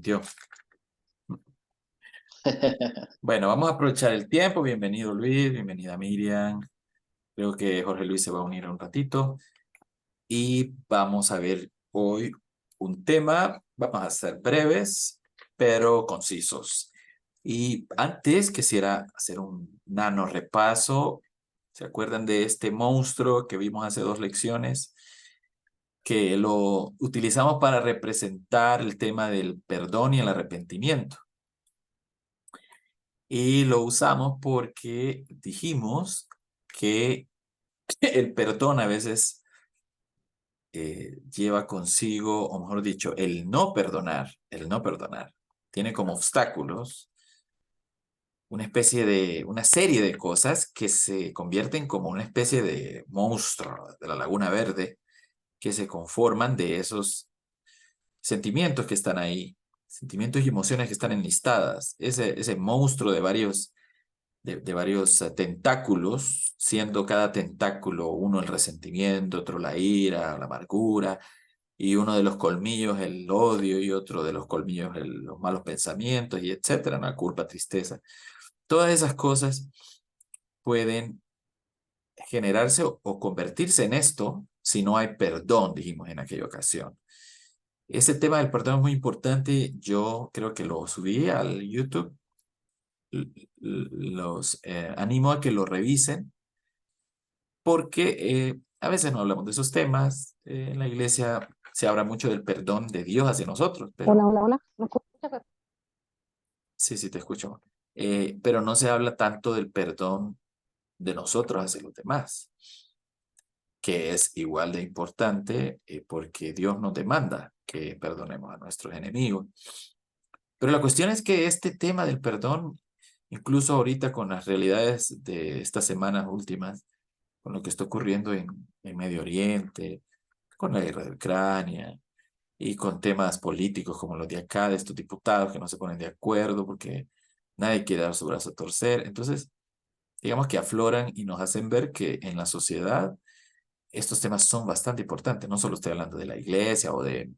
Dios. Bueno, vamos a aprovechar el tiempo. Bienvenido Luis, bienvenida Miriam. Creo que Jorge Luis se va a unir en un ratito. Y vamos a ver hoy un tema. Vamos a ser breves, pero concisos. Y antes quisiera hacer un nano repaso. ¿Se acuerdan de este monstruo que vimos hace 2 lecciones? Que lo utilizamos para representar el tema del perdón y el arrepentimiento. Y lo usamos porque dijimos que el perdón a veces lleva consigo, o mejor dicho, el no perdonar, tiene como obstáculos una serie de cosas que se convierten como una especie de monstruo de la Laguna Verde, que se conforman de esos sentimientos que están ahí, sentimientos y emociones que están enlistadas, ese monstruo de varios tentáculos, siendo cada tentáculo uno el resentimiento, otro la ira, la amargura, y uno de los colmillos el odio, y otro de los colmillos los malos pensamientos, y etcétera, la culpa, tristeza. Todas esas cosas pueden generarse o convertirse en esto si no hay perdón, dijimos en aquella ocasión. Ese tema del perdón es muy importante. Yo creo que lo subí al YouTube. Los animo a que lo revisen porque a veces no hablamos de esos temas. En la iglesia se habla mucho del perdón de Dios hacia nosotros, Hola, pero hola, hola. ¿Me escuchas? sí, sí, te escucho. Pero no se habla tanto del perdón de nosotros hacia los demás, que es igual de importante porque Dios nos demanda que perdonemos a nuestros enemigos. Pero la cuestión es que este tema del perdón, incluso ahorita con las realidades de estas semanas últimas, con lo que está ocurriendo en Medio Oriente, con la guerra de Ucrania y con temas políticos como los de acá, de estos diputados que no se ponen de acuerdo porque nadie quiere dar su brazo a torcer. Entonces, digamos que afloran y nos hacen ver que en la sociedad estos temas son bastante importantes. No solo estoy hablando de la iglesia o de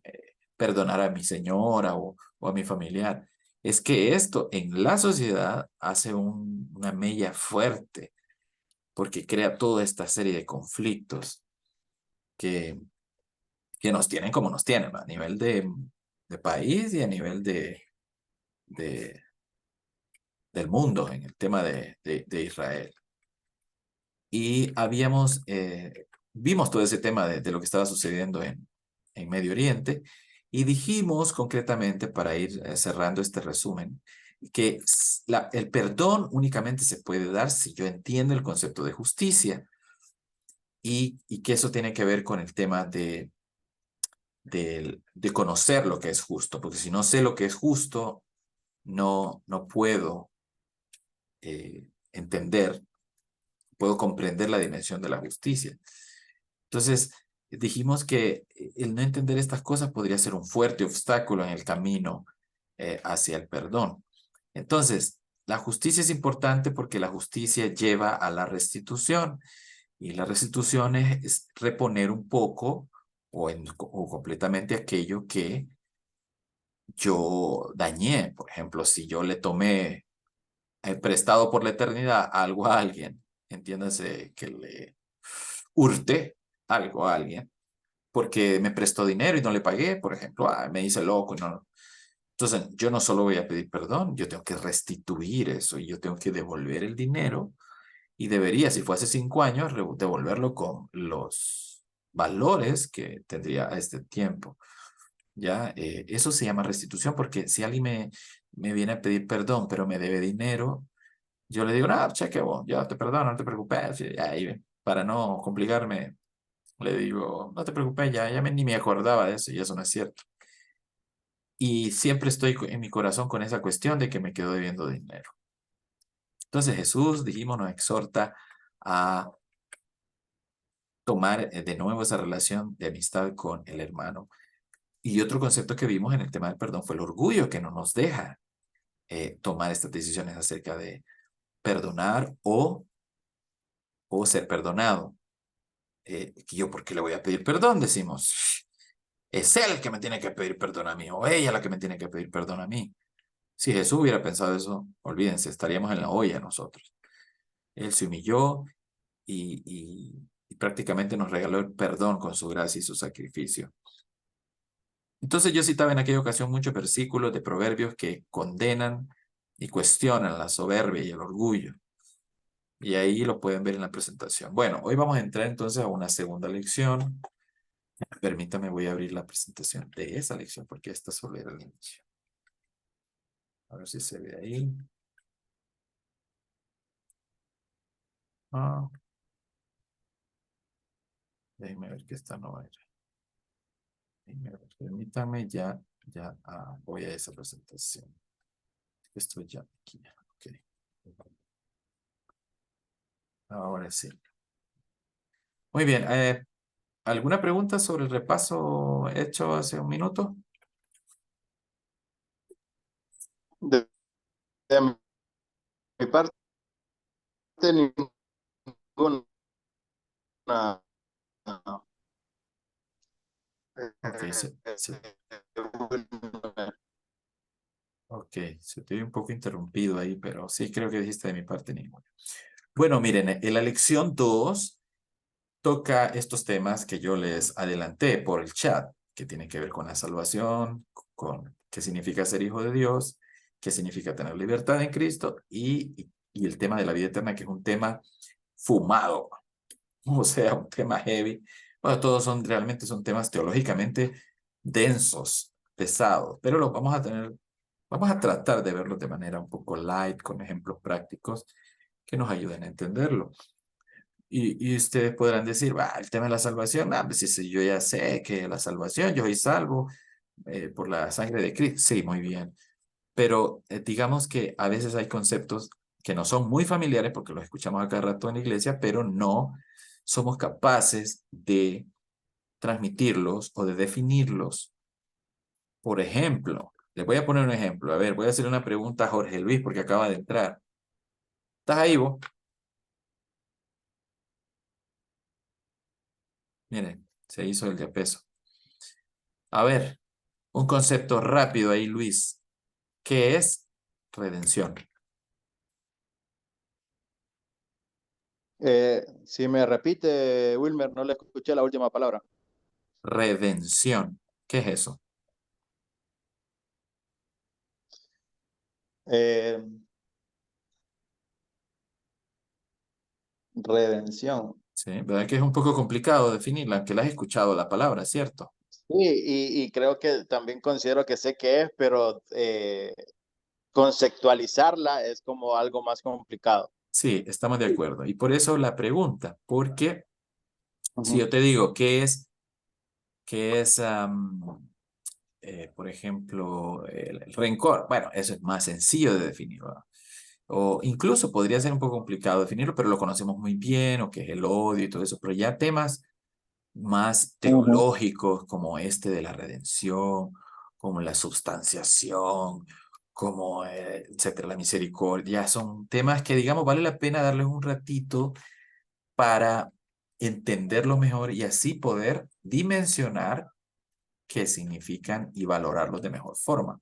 perdonar a mi señora o a mi familiar. Es que esto en la sociedad hace una mella fuerte porque crea toda esta serie de conflictos que, que nos tienen como nos tienen, ¿no? A nivel de país y a nivel de- del mundo en el tema de Israel. Y vimos todo ese tema de lo que estaba sucediendo en Medio Oriente y dijimos concretamente, para ir cerrando este resumen, que el perdón únicamente se puede dar si yo entiendo el concepto de justicia y que eso tiene que ver con el tema de conocer lo que es justo, porque si no sé lo que es justo, no puedo entender, puedo comprender la dimensión de la justicia. Entonces, dijimos que el no entender estas cosas podría ser un fuerte obstáculo en el camino hacia el perdón. Entonces, la justicia es importante porque la justicia lleva a la restitución y la restitución es reponer un poco o completamente aquello que yo dañé. Por ejemplo, si yo le tomé prestado por la eternidad algo a alguien, entiéndase que le hurté algo a alguien porque me prestó dinero y no le pagué, por ejemplo, me hice loco y no. Entonces, yo no solo voy a pedir perdón, yo tengo que restituir eso y yo tengo que devolver el dinero y debería, si fue hace 5 años, devolverlo con los valores que tendría a este tiempo. ¿Ya? Eso se llama restitución porque si alguien me viene a pedir perdón, pero me debe dinero, yo le digo, no, cheque, vos, yo te perdono, no te preocupes, y ahí, para no complicarme, le digo, no te preocupes, ni me acordaba de eso y eso no es cierto. Y siempre estoy en mi corazón con esa cuestión de que me quedo debiendo dinero. Entonces Jesús, dijimos, nos exhorta a tomar de nuevo esa relación de amistad con el hermano. Y otro concepto que vimos en el tema del perdón fue el orgullo que no nos deja tomar estas decisiones acerca de perdonar o ser perdonado. Que yo, ¿por qué le voy a pedir perdón? Decimos. Es él el que me tiene que pedir perdón a mí, o ella la que me tiene que pedir perdón a mí. Si Jesús hubiera pensado eso, olvídense, estaríamos en la olla nosotros. Él se humilló y prácticamente nos regaló el perdón con su gracia y su sacrificio. Entonces yo citaba en aquella ocasión muchos versículos de Proverbios que condenan y cuestionan la soberbia y el orgullo. Y ahí lo pueden ver en la presentación. Bueno, hoy vamos a entrar entonces a una segunda lección. Permítame, voy a abrir la presentación de esa lección porque esta solo era el inicio. A ver si se ve ahí. Ah, déjenme ver que esta no era. Déjenme ver, permítame, voy a esa presentación. Estoy ya aquí. Ok. Ahora sí. Muy bien. ¿Alguna pregunta sobre el repaso hecho hace un minuto? De, de mi parte, ninguna. Ok, ok, se te ve un poco interrumpido ahí, pero sí creo que dijiste de mi parte ninguna. Bueno, miren, en la lección 2 toca estos temas que yo les adelanté por el chat, que tienen que ver con la salvación, con qué significa ser hijo de Dios, qué significa tener libertad en Cristo y el tema de la vida eterna, que es un tema fumado, o sea, un tema heavy. Bueno, todos realmente son temas teológicamente densos, pesados, pero los vamos a tratar de verlos de manera un poco light, con ejemplos prácticos que nos ayuden a entenderlo. Y ustedes podrán decir, va, el tema de la salvación, pues si yo ya sé que la salvación, yo soy salvo por la sangre de Cristo. Sí, muy bien. Pero digamos que a veces hay conceptos que no son muy familiares porque los escuchamos a cada rato en la iglesia, pero no somos capaces de transmitirlos o de definirlos. Por ejemplo, les voy a poner un ejemplo. A ver, voy a hacer una pregunta a Jorge Luis porque acaba de entrar. ¿Estás ahí vos? Miren, se hizo el de a peso. A ver, un concepto rápido ahí, Luis. ¿Qué es redención? Si me repite, Wilmer, no le escuché la última palabra. Redención. ¿Qué es eso? Eh, redención. ¿Sí? ¿Verdad que es un poco complicado definirla, aunque la has escuchado la palabra, ¿cierto? Sí, y creo que también considero que sé qué es, pero conceptualizarla es como algo más complicado. Sí, estamos de acuerdo. Y por eso la pregunta, porque si Ujú. yo te digo qué es por ejemplo, el rencor, bueno, eso es más sencillo de definir, ¿verdad? O incluso podría ser un poco complicado definirlo, pero lo conocemos muy bien, o que es el odio y todo eso, pero ya temas más Ujú. teológicos como este de la redención, como la substanciación, como, etcétera, la misericordia, son temas que, digamos, vale la pena darles un ratito para entenderlo mejor y así poder dimensionar qué significan y valorarlos de mejor forma.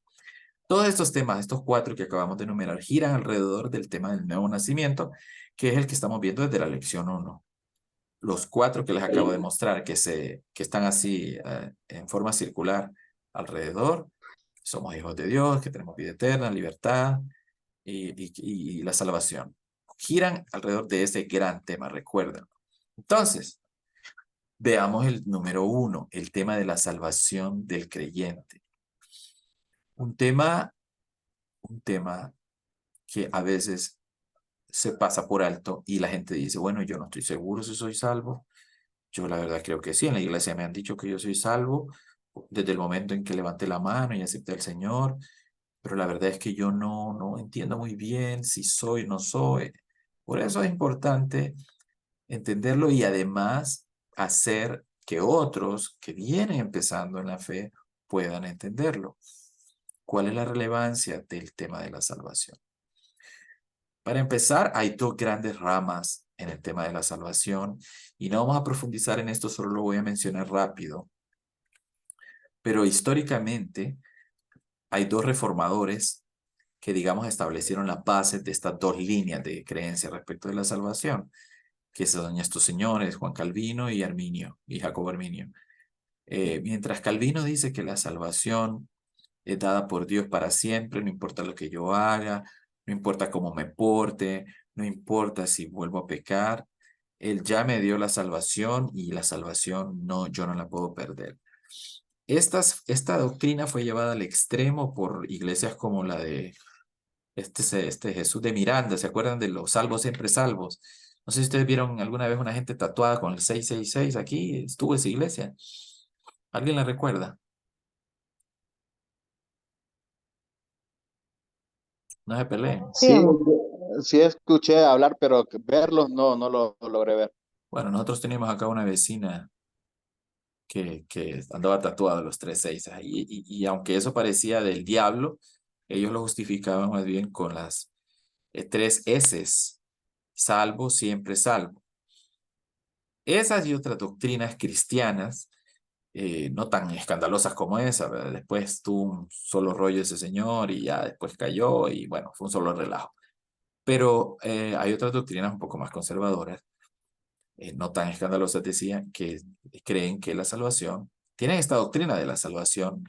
Todos estos temas, estos cuatro que acabamos de enumerar, giran alrededor del tema del nuevo nacimiento, que es el que estamos viendo desde la lección 1. Los cuatro que les acabo de mostrar, que están así en forma circular alrededor, somos hijos de Dios, que tenemos vida eterna, libertad y la salvación. Giran alrededor de ese gran tema, recuerden. Entonces, veamos el número 1, el tema de la salvación del creyente. Un tema, un tema que a veces se pasa por alto y la gente dice, bueno, yo no estoy seguro si soy salvo. Yo la verdad creo que sí, en la iglesia me han dicho que yo soy salvo desde el momento en que levanté la mano y acepté al Señor, pero la verdad es que yo no entiendo muy bien si soy o no soy. Por eso es importante entenderlo y además hacer que otros que vienen empezando en la fe puedan entenderlo. ¿Cuál es la relevancia del tema de la salvación? Para empezar, hay dos grandes ramas en el tema de la salvación y no vamos a profundizar en esto, solo lo voy a mencionar rápido. Pero históricamente hay dos reformadores que, digamos, establecieron las bases de estas dos líneas de creencia respecto de la salvación, que son estos señores, Juan Calvino y Arminio, y Jacobo Arminio. Mientras Calvino dice que la salvación es dada por Dios para siempre, no importa lo que yo haga, no importa cómo me porte, no importa si vuelvo a pecar, Él ya me dio la salvación y la salvación no, yo no la puedo perder. Esta doctrina fue llevada al extremo por iglesias como la de este Jesús de Miranda. ¿Se acuerdan de los salvos siempre salvos? No sé si ustedes vieron alguna vez una gente tatuada con el 666 aquí, estuvo esa iglesia. ¿Alguien la recuerda? No se peleen. Sí, sí escuché hablar, pero verlos no lo logré ver. Bueno, nosotros teníamos acá una vecina que andaba tatuada los 3 6 y aunque eso parecía del diablo, ellos lo justificaban más bien con las 3 S's: salvo, siempre salvo. Esas y otras doctrinas cristianas, no tan escandalosas como esa, ¿verdad? Después tuvo un solo rollo ese señor y ya después cayó y bueno, fue un solo relajo. Pero hay otras doctrinas un poco más conservadoras, no tan escandalosas, decía, que creen que la salvación, tienen esta doctrina de la salvación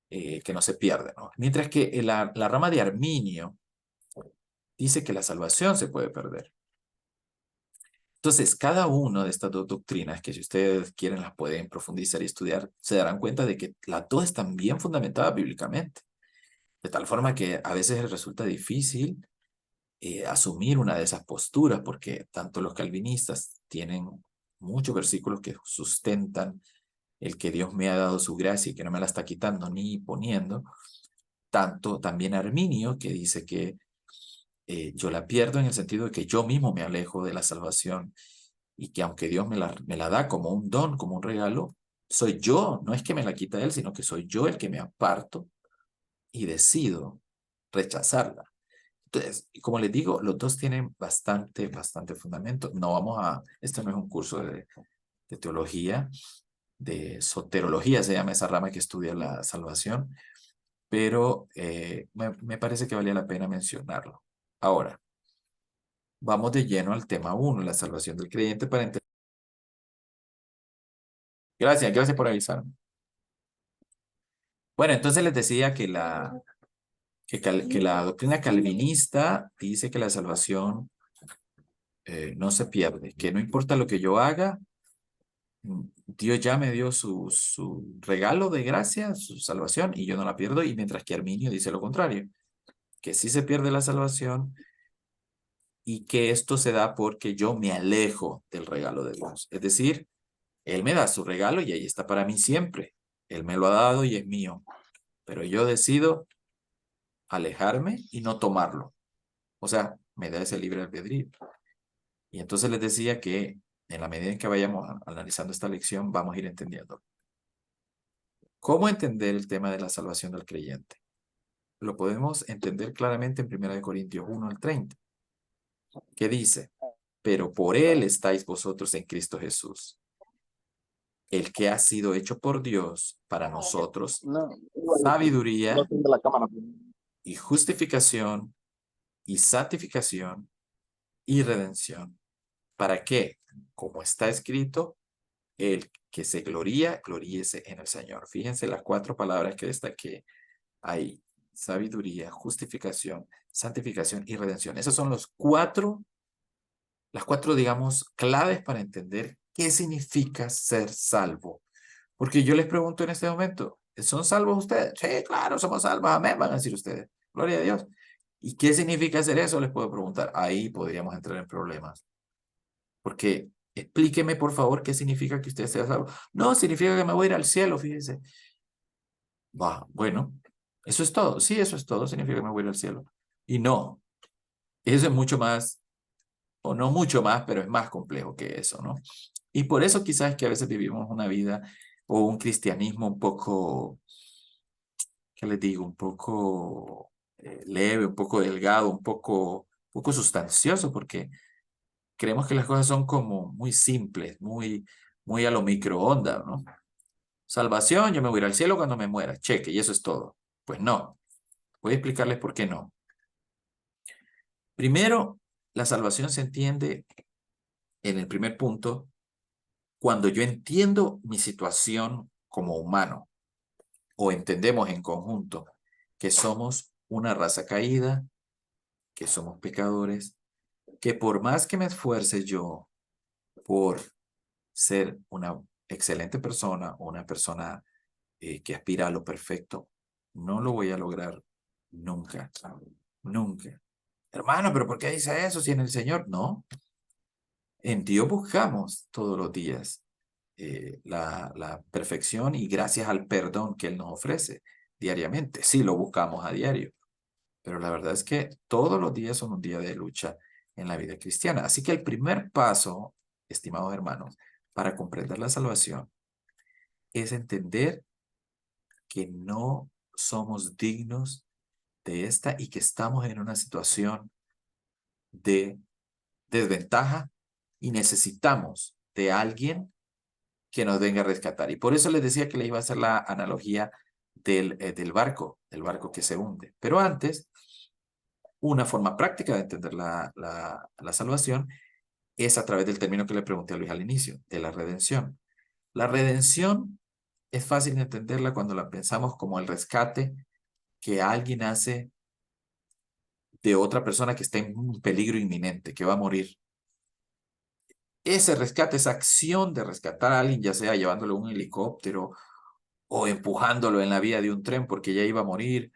que no se pierde, ¿no? Mientras que la rama de Arminio dice que la salvación se puede perder. Entonces, cada una de estas dos doctrinas, que si ustedes quieren las pueden profundizar y estudiar, se darán cuenta de que las dos están bien fundamentadas bíblicamente, de tal forma que a veces les resulta difícil asumir una de esas posturas, porque tanto los calvinistas tienen muchos versículos que sustentan el que Dios me ha dado su gracia y que no me la está quitando ni poniendo, tanto también Arminio, que dice que yo la pierdo en el sentido de que yo mismo me alejo de la salvación y que aunque Dios me la da como un don, como un regalo, soy yo, no es que me la quita Él, sino que soy yo el que me aparto y decido rechazarla. Entonces, como les digo, los dos tienen bastante fundamento. No vamos a, este no es un curso de teología, de soterología, se llama esa rama que estudia la salvación, pero me parece que valía la pena mencionarlo. Ahora, vamos de lleno al tema 1, la salvación del creyente para entender. Gracias por avisarme. Bueno, entonces les decía que la doctrina calvinista dice que la salvación no se pierde, que no importa lo que yo haga, Dios ya me dio su regalo de gracia, su salvación, y yo no la pierdo, y mientras que Arminio dice lo contrario, que sí se pierde la salvación y que esto se da porque yo me alejo del regalo de Dios. Es decir, Él me da su regalo y ahí está para mí siempre. Él me lo ha dado y es mío, pero yo decido alejarme y no tomarlo. O sea, me da ese libre albedrío. Y entonces les decía que en la medida en que vayamos analizando esta lección, vamos a ir entendiendo. ¿Cómo entender el tema de la salvación del creyente? Lo podemos entender claramente en 1 Corintios 1 al 30, que dice, pero por Él estáis vosotros en Cristo Jesús, el que ha sido hecho por Dios para nosotros, No, no sabiduría tengo la cámara. y justificación y santificación y redención. ¿Para qué? Como está escrito, el que se gloría, gloríese en el Señor. Fíjense las 4 palabras que destaqué. Hay sabiduría, justificación, santificación y redención. Esas son las cuatro, digamos, claves para entender qué significa ser salvo. Porque yo les pregunto en este momento, ¿son salvos ustedes? Sí, claro, somos salvos, amén, van a decir ustedes. Gloria a Dios. ¿Y qué significa hacer eso? Les puedo preguntar. Ahí podríamos entrar en problemas. Porque explíqueme, por favor, qué significa que usted sea salvo. No, significa que me voy a ir al cielo, fíjese. Va, bueno, eso es todo. Sí, eso es todo. Significa que me voy a ir al cielo. Y no, eso es mucho más, o no mucho más, pero es más complejo que eso, ¿no? Y por eso quizás que a veces vivimos una vida o un cristianismo un poco, ¿qué les digo? Un poco leve, un poco delgado, un poco sustancioso, porque creemos que las cosas son como muy simples, muy a lo microondas, ¿no? Salvación, yo me voy a ir al cielo cuando me muera, cheque, y eso es todo. Pues no, voy a explicarles por qué no. Primero, la salvación se entiende en el primer punto cuando yo entiendo mi situación como humano o entendemos en conjunto que somos una raza caída, que somos pecadores, que por más que me esfuerce yo por ser una excelente persona o una persona que aspira a lo perfecto, no lo voy a lograr nunca, nunca. Hermano, pero ¿por qué dice eso si en el Señor? No, en Dios buscamos todos los días la perfección y gracias al perdón que Él nos ofrece diariamente. Sí, lo buscamos a diario, pero la verdad es que todos los días son un día de lucha en la vida cristiana. Así que el primer paso, estimados hermanos, para comprender la salvación es entender que no somos dignos de esta y que estamos en una situación de desventaja y necesitamos de alguien que nos venga a rescatar. Y por eso les decía que le iba a hacer la analogía del barco que se hunde. Pero antes, una forma práctica de entender la salvación es a través del término que le pregunté a Luis al inicio, de la redención. La redención es fácil de entenderla cuando la pensamos como el rescate que alguien hace de otra persona que está en un peligro inminente, que va a morir. Ese rescate, esa acción de rescatar a alguien, ya sea llevándolo en un helicóptero o empujándolo en la vía de un tren porque ya iba a morir,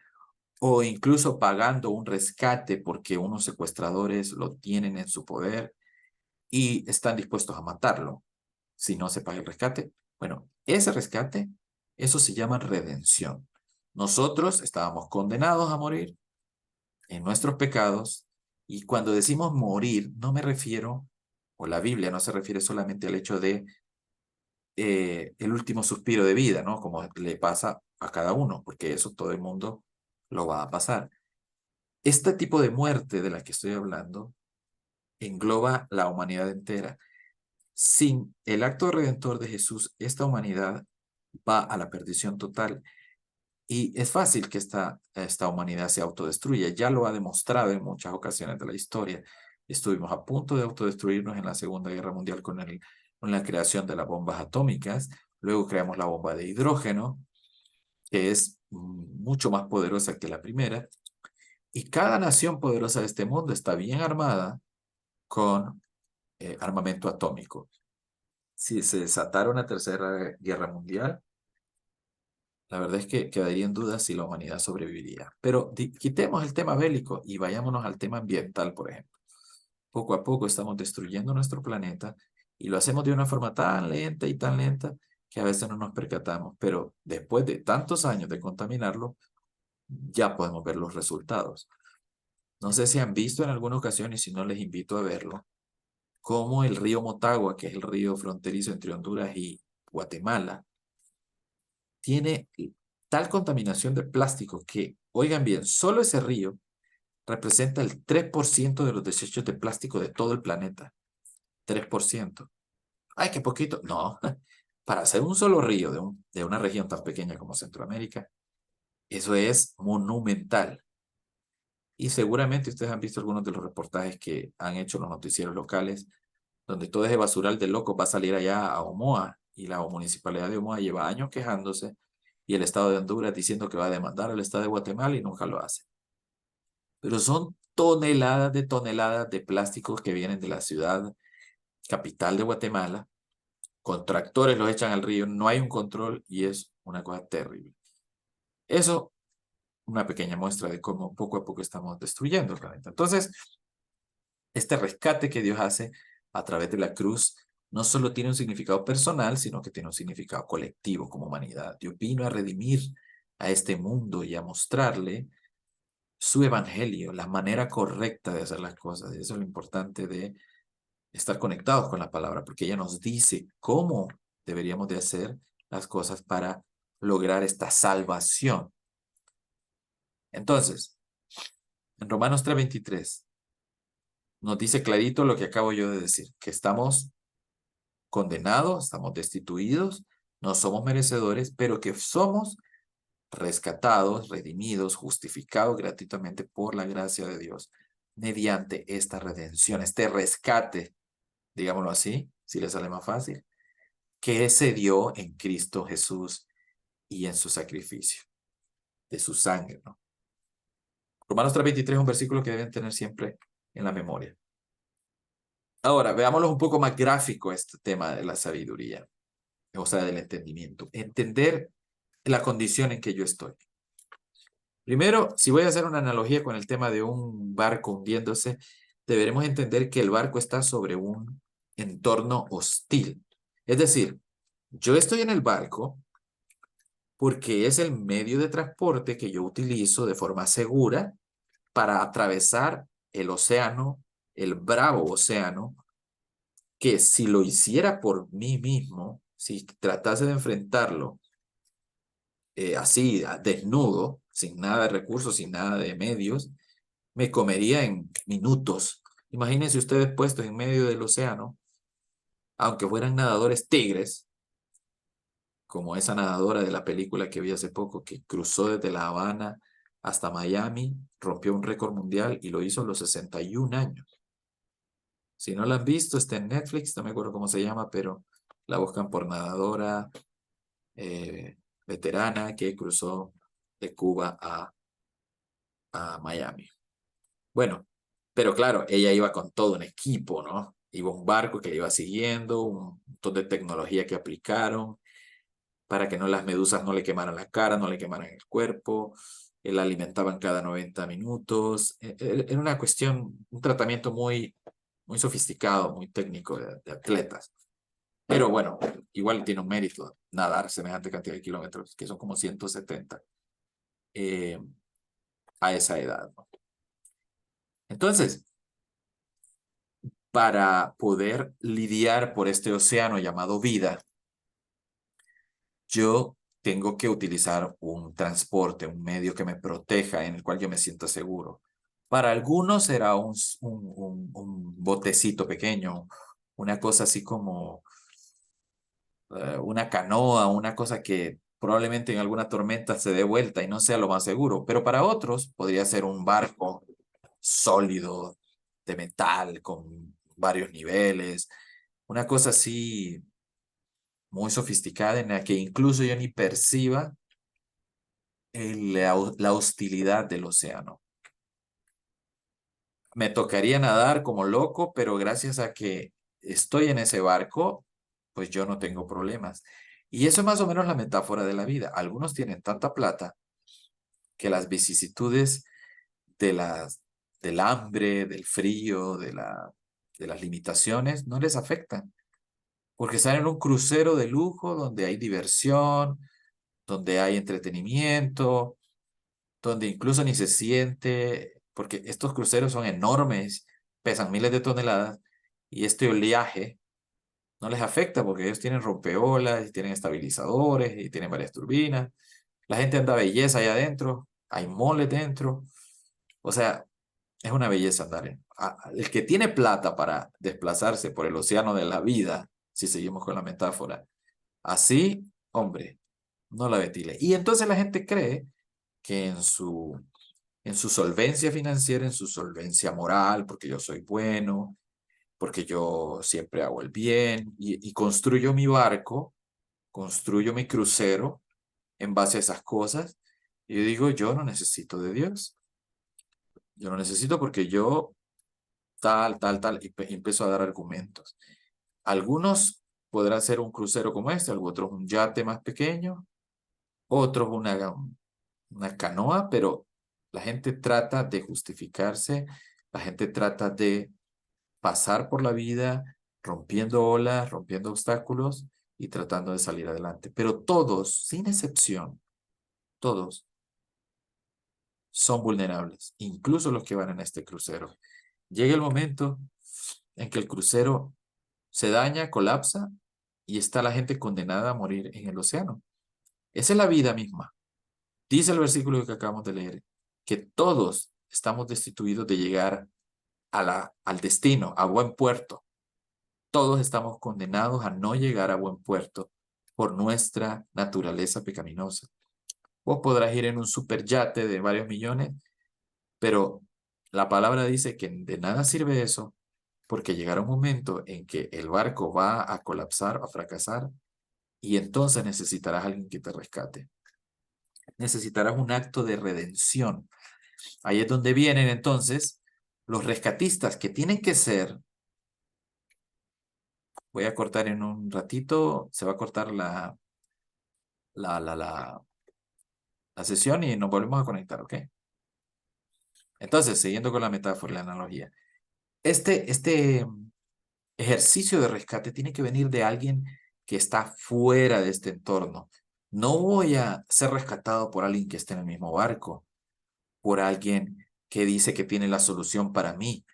o incluso pagando un rescate porque unos secuestradores lo tienen en su poder y están dispuestos a matarlo si no se paga el rescate. Bueno, ese rescate, eso se llama redención. Nosotros estábamos condenados a morir en nuestros pecados y cuando decimos morir, no me refiero, o la Biblia no se refiere solamente al hecho de el último suspiro de vida, ¿no? Como le pasa a cada uno, porque eso todo el mundo lo va a pasar. Este tipo de muerte de la que estoy hablando engloba la humanidad entera. Sin el acto redentor de Jesús, esta humanidad va a la perdición total. Y es fácil que esta humanidad se autodestruya. Ya lo ha demostrado en muchas ocasiones de la historia. Estuvimos a punto de autodestruirnos en la Segunda Guerra Mundial con la creación de las bombas atómicas. Luego creamos la bomba de hidrógeno, que es mucho más poderosa que la primera. Y cada nación poderosa de este mundo está bien armada con armamento atómico. Si se desatara una tercera guerra mundial, la verdad es que quedaría en duda si la humanidad sobreviviría. Pero quitemos el tema bélico y vayámonos al tema ambiental, por ejemplo. Poco a poco estamos destruyendo nuestro planeta y lo hacemos de una forma tan lenta que a veces no nos percatamos. Pero después de tantos años de contaminarlo, ya podemos ver los resultados. No sé si han visto en alguna ocasión y si no les invito a verlo, cómo el río Motagua, que es el río fronterizo entre Honduras y Guatemala, tiene tal contaminación de plástico que, oigan bien, solo ese río representa el 3% de los desechos de plástico de todo el planeta. 3%. Ay, qué poquito. No, para hacer un solo río de una región tan pequeña como Centroamérica, eso es monumental. Y seguramente ustedes han visto algunos de los reportajes que han hecho los noticieros locales, donde todo ese basural de locos va a salir allá a Omoa, y la municipalidad de Omoa lleva años quejándose, y el estado de Honduras diciendo que va a demandar al estado de Guatemala y nunca lo hace. Pero son toneladas de plásticos que vienen de la ciudad capital de Guatemala, con tractores los echan al río, no hay un control y es una cosa terrible. Eso, una pequeña muestra de cómo poco a poco estamos destruyendo el planeta. Entonces, este rescate que Dios hace a través de la cruz no solo tiene un significado personal, sino que tiene un significado colectivo como humanidad. Dios vino a redimir a este mundo y a mostrarle su evangelio, la manera correcta de hacer las cosas. Y eso es lo importante de estar conectados con la palabra, porque ella nos dice cómo deberíamos de hacer las cosas para lograr esta salvación. Entonces, en Romanos 3:23 nos dice clarito lo que acabo yo de decir, que estamos condenados, estamos destituidos no somos merecedores, pero que somos rescatados, redimidos, justificados gratuitamente por la gracia de Dios, mediante esta redención, este rescate, digámoslo así, si les sale más fácil, que se dio en Cristo Jesús y en su sacrificio, de su sangre, ¿no? Romanos 3:23 es un versículo que deben tener siempre en la memoria. Ahora, veámoslo un poco más gráfico, este tema de la sabiduría, o sea, del entendimiento. Entender la condición en que yo estoy. Primero, si voy a hacer una analogía con el tema de un barco hundiéndose, deberemos entender que el barco está sobre un entorno hostil. Es decir, yo estoy en el barco porque es el medio de transporte que yo utilizo de forma segura para atravesar el océano, el bravo océano, que si lo hiciera por mí mismo, si tratase de enfrentarlo así, desnudo, sin nada de recursos, sin nada de medios, me comería en minutos. Imagínense ustedes puestos en medio del océano, aunque fueran nadadores tigres, como esa nadadora de la película que vi hace poco, que cruzó desde La Habana hasta Miami, rompió un récord mundial y lo hizo a los 61 años. Si no la han visto, está en Netflix, no me acuerdo cómo se llama, pero la buscan por nadadora veterana que cruzó de Cuba a Miami. Bueno, pero claro, ella iba con todo un equipo, ¿no? Iba un barco que le iba siguiendo, un montón de tecnología que aplicaron para que no las medusas no le quemaran la cara, no le quemaran el cuerpo, la alimentaban cada 90 minutos. Era una cuestión, un tratamiento muy sofisticado, muy técnico de atletas. Pero bueno, igual tiene un mérito nadar semejante cantidad de kilómetros, que son como 170 eh, a esa edad, ¿no? Entonces, para poder lidiar por este océano llamado vida, yo tengo que utilizar un transporte, un medio que me proteja, en el cual yo me sienta seguro. Para algunos será un botecito pequeño, una cosa así como una canoa, una cosa que probablemente en alguna tormenta se dé vuelta y no sea lo más seguro. Pero para otros podría ser un barco sólido, de metal, con varios niveles, una cosa así muy sofisticada en la que incluso yo ni perciba la hostilidad del océano. Me tocaría nadar como loco, pero gracias a que estoy en ese barco, pues yo no tengo problemas. Y eso es más o menos la metáfora de la vida. Algunos tienen tanta plata que las vicisitudes de del hambre, del frío, de las limitaciones no les afectan, porque están en un crucero de lujo donde hay diversión, donde hay entretenimiento, donde incluso ni se siente, porque estos cruceros son enormes, pesan miles de toneladas, y este oleaje no les afecta porque ellos tienen rompeolas, y tienen estabilizadores, y tienen varias turbinas. La gente anda belleza allá adentro, hay moles dentro, o sea, es una belleza andar el que tiene plata para desplazarse por el océano de la vida, si seguimos con la metáfora, así, hombre, no la vetile. Y entonces la gente cree que en su solvencia financiera, en su solvencia moral, porque yo soy bueno, porque yo siempre hago el bien y construyo mi barco, construyo mi crucero en base a esas cosas. Y yo digo, yo no necesito de Dios. Yo no necesito porque yo tal, y empiezo a dar argumentos. Algunos podrán ser un crucero como este, otros un yate más pequeño, otros una canoa, pero la gente trata de justificarse, la gente trata de pasar por la vida rompiendo olas, rompiendo obstáculos y tratando de salir adelante. Pero todos, sin excepción, todos son vulnerables, incluso los que van en este crucero. Llega el momento en que el crucero se daña, colapsa y está la gente condenada a morir en el océano. Esa es la vida misma. Dice el versículo que acabamos de leer, que todos estamos destituidos de llegar al destino, a buen puerto. Todos estamos condenados a no llegar a buen puerto por nuestra naturaleza pecaminosa. Vos podrás ir en un superyate de varios millones, pero la palabra dice que de nada sirve eso, porque llegará un momento en que el barco va a colapsar, a fracasar, y entonces necesitarás a alguien que te rescate. Necesitarás un acto de redención. Ahí es donde vienen entonces los rescatistas, que tienen que ser, voy a cortar en un ratito, se va a cortar la, la, la, la sesión y nos volvemos a conectar, ¿ok? Entonces, siguiendo con la metáfora y la analogía, este ejercicio de rescate tiene que venir de alguien que está fuera de este entorno. No voy a ser rescatado por alguien que esté en el mismo barco, por alguien que dice que tiene la solución para mí,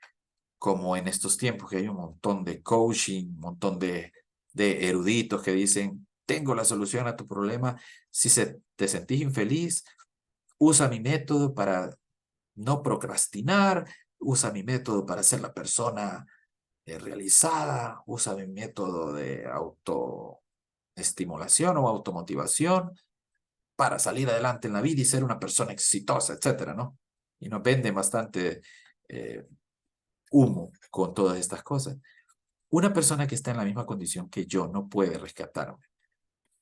como en estos tiempos que hay un montón de coaching, un montón de eruditos que dicen, tengo la solución a tu problema. Si te sentís infeliz, usa mi método para no procrastinar, usa mi método para ser la persona realizada, usa mi método de autoestimulación o automotivación para salir adelante en la vida y ser una persona exitosa, etcétera, ¿no? Y nos venden bastante eh, humo con todas estas cosas. Una persona que está en la misma condición que yo no puede rescatarme.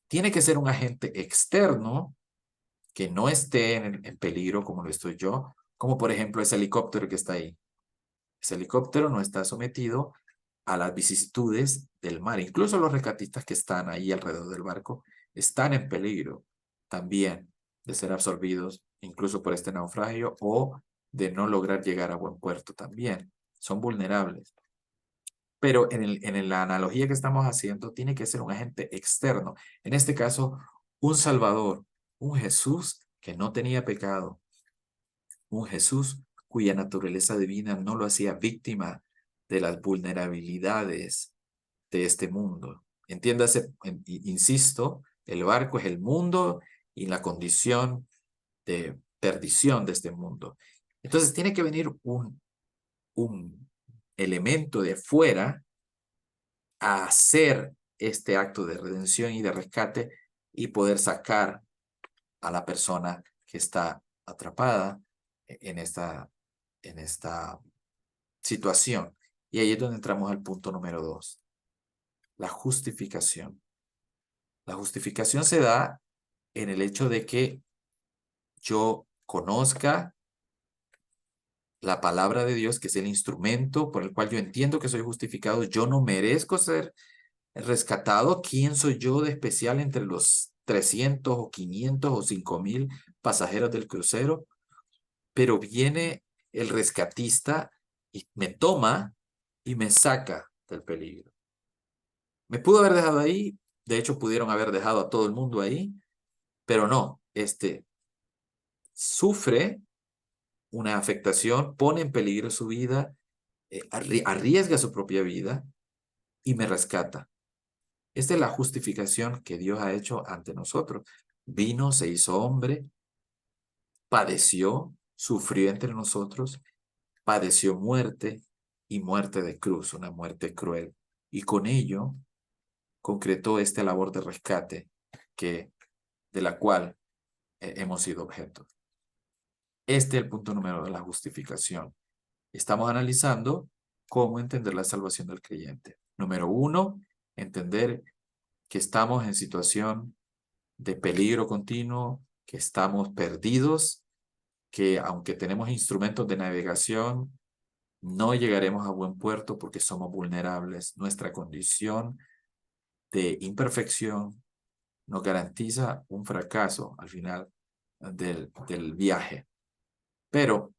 Tiene que ser un agente externo que no esté en peligro como lo estoy yo, como por ejemplo ese helicóptero que está ahí. Ese helicóptero no está sometido a las vicisitudes del mar. Incluso los rescatistas que están ahí alrededor del barco están en peligro también de ser absorbidos, incluso por este naufragio, o de no lograr llegar a buen puerto también. Son vulnerables. Pero en la analogía que estamos haciendo, tiene que ser un agente externo. En este caso, un Salvador, un Jesús que no tenía pecado, un Jesús cuya naturaleza divina no lo hacía víctima de las vulnerabilidades de este mundo. Entiéndase, insisto, el barco es el mundo y la condición de perdición de este mundo. Entonces tiene que venir un elemento de fuera a hacer este acto de redención y de rescate y poder sacar a la persona que está atrapada en esta situación. Y ahí es donde entramos al punto número 2, la justificación. La justificación se da en el hecho de que yo conozca la palabra de Dios, que es el instrumento por el cual yo entiendo que soy justificado. Yo no merezco ser rescatado. ¿Quién soy yo de especial entre los 300 o 500 o 5000 pasajeros del crucero? Pero viene el rescatista y me toma y me saca del peligro. Me pudo haber dejado ahí, de hecho pudieron haber dejado a todo el mundo ahí, pero no, sufre una afectación, pone en peligro su vida, arriesga su propia vida y me rescata. Esta es la justificación que Dios ha hecho ante nosotros. Vino, se hizo hombre, padeció, sufrió entre nosotros, padeció muerte y muerte de cruz, una muerte cruel. Y con ello concretó esta labor de rescate de la cual hemos sido objeto. Este es el punto número de la justificación. Estamos analizando cómo entender la salvación del creyente. Número 1, entender que estamos en situación de peligro continuo, que estamos perdidos, que aunque tenemos instrumentos de navegación, no llegaremos a buen puerto porque somos vulnerables. Nuestra condición de imperfección nos garantiza un fracaso al final del viaje. Pero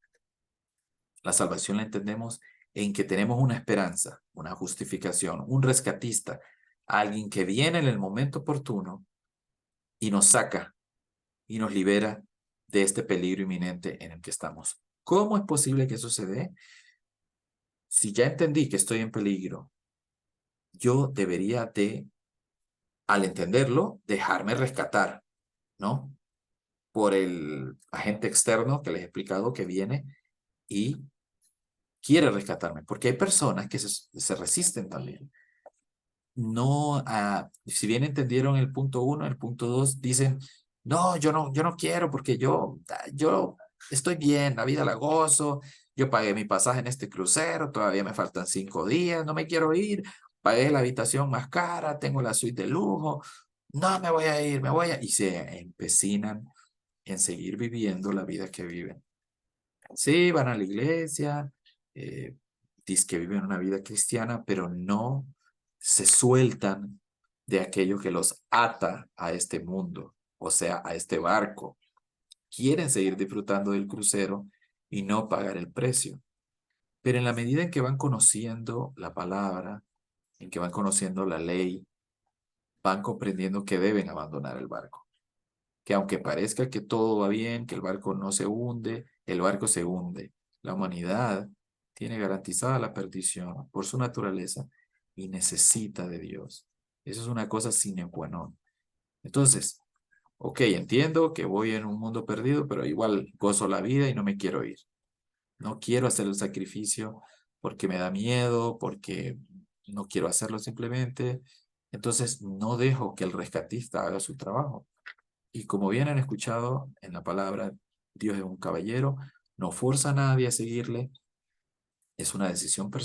la salvación la entendemos en que tenemos una esperanza, una justificación, un rescatista, alguien que viene en el momento oportuno y nos saca y nos libera de este peligro inminente en el que estamos. ¿Cómo es posible que eso se dé? Si ya entendí que estoy en peligro, yo debería de, al entenderlo, dejarme rescatar, ¿no? Por el agente externo que les he explicado que viene y quiere rescatarme, porque hay personas que se resisten también. no, si bien entendieron el punto uno, el punto dos, dicen, no, yo no quiero porque yo estoy bien, la vida la gozo, yo pagué mi pasaje en este crucero, todavía me faltan 5 días, no me quiero ir, pagué la habitación más cara, tengo la suite de lujo, no me voy a ir, y se empecinan en seguir viviendo la vida que viven. Sí, van a la iglesia, dicen que viven una vida cristiana, pero no se sueltan de aquello que los ata a este mundo, o sea, a este barco. Quieren seguir disfrutando del crucero y no pagar el precio. Pero en la medida en que van conociendo la palabra, en que van conociendo la ley, van comprendiendo que deben abandonar el barco, que aunque parezca que todo va bien, que el barco no se hunde, el barco se hunde. La humanidad tiene garantizada la perdición por su naturaleza y necesita de Dios. Eso es una cosa sine qua non. Entonces, ok, entiendo que voy en un mundo perdido, pero igual gozo la vida y no me quiero ir. No quiero hacer el sacrificio porque me da miedo, porque no quiero hacerlo simplemente. Entonces, no dejo que el rescatista haga su trabajo. Y como bien han escuchado en la palabra, Dios es un caballero, no forza a nadie a seguirle, es una decisión personal.